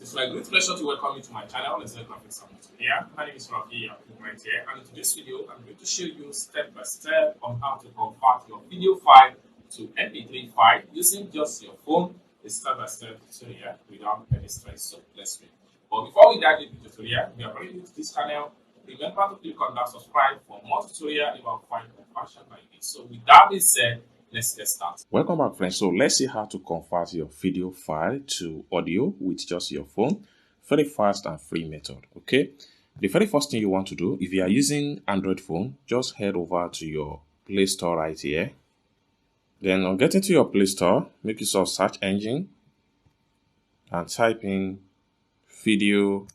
It's my great pleasure to welcome you to my channel, Let's Learn Graphics and Multimedia. My name is Rafi right here, and in today's video, I'm going to show you step by step on how to convert your video file to MP3 file using just your phone. A step by step tutorial without any stress. So let's begin. But before we dive into the tutorial, if you are brand new to this channel, remember to click on that subscribe for more tutorial about file conversion like this. So with that being said, let's get started. Welcome back, friends. So let's see how to convert your video file to audio with just your phone. Very fast and free method. Okay, the very first thing you want to do, if you are using Android phone, just head over to your Play Store right here. Then on getting to your Play Store, make use of search engine and type in video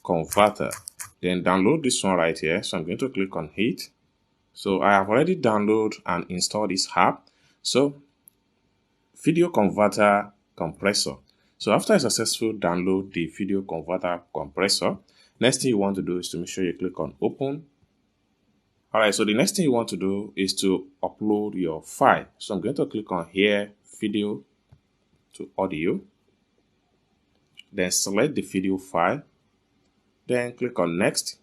converter. Then download this one right here. So I'm going to click on it. So I have already downloaded and installed this app. So video converter compressor. So after a successful download the video converter compressor, next thing you want to do is to make sure you click on open. Alright, so the next thing you want to do is to upload your file. So I'm going to click on here, video to audio. Then select the video file. Then click on next.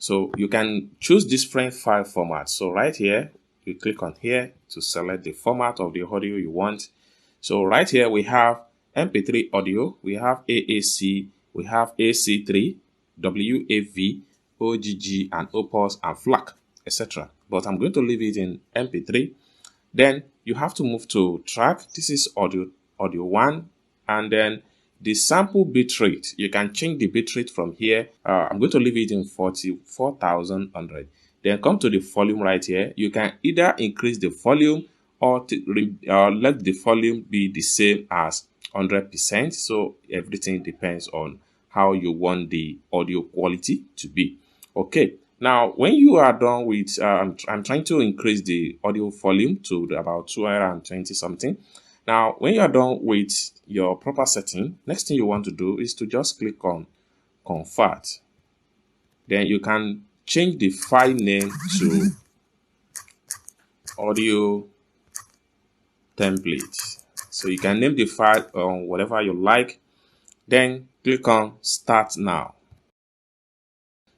So you can choose different file formats. So right here, you click on here to select the format of the audio you want. So right here we have MP3 audio, we have AAC, we have AC3, WAV, OGG, and Opus, and FLAC, etc. But I'm going to leave it in MP3. Then you have to move to track. This is audio 1, and then the sample bitrate, you can change the bitrate from here. I'm going to leave it in 44,100. Then come to the volume right here. You can either increase the volume or let the volume be the same as 100%. So everything depends on how you want the audio quality to be. Okay. Now, when you are done with, I'm trying to increase the audio volume to about 220 something. Now, when you are done with your proper setting, next thing you want to do is to just click on convert. Then you can change the file name to audio template. So you can name the file on whatever you like. Then click on start now.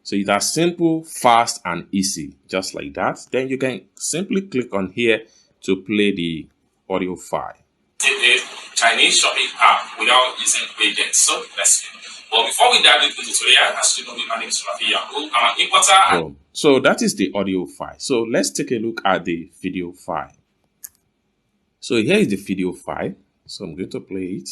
So it's as simple, fast, and easy, just like that. Then you can simply click on here to play the audio file. Chinese shopping app without using agents. So let's begin. But before we dive into the tutorial, as you know, my name is Rafi Yaku. I'm an importer. So that is the audio file. So let's take a look at the video file. So here is the video file. So I'm going to play it.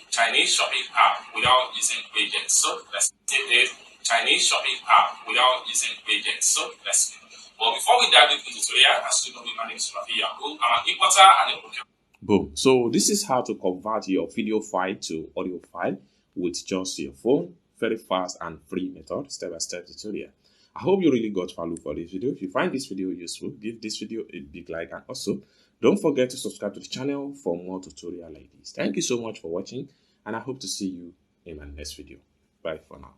Chinese shopping app without using agents. So let's begin. Chinese shopping app without using agents. So let's begin. But before we dive into the tutorial, as you know, my name is Rafi Yaku. I'm an importer and a broker. Boom. So this is how to convert your video file to audio file with just your phone. Very fast and free method, step-by-step tutorial. I hope you really got value for this video. If you find this video useful, give this video a big like, and also don't forget to subscribe to the channel for more tutorial like this. Thank you so much for watching, and I hope to see you in my next video. Bye for now.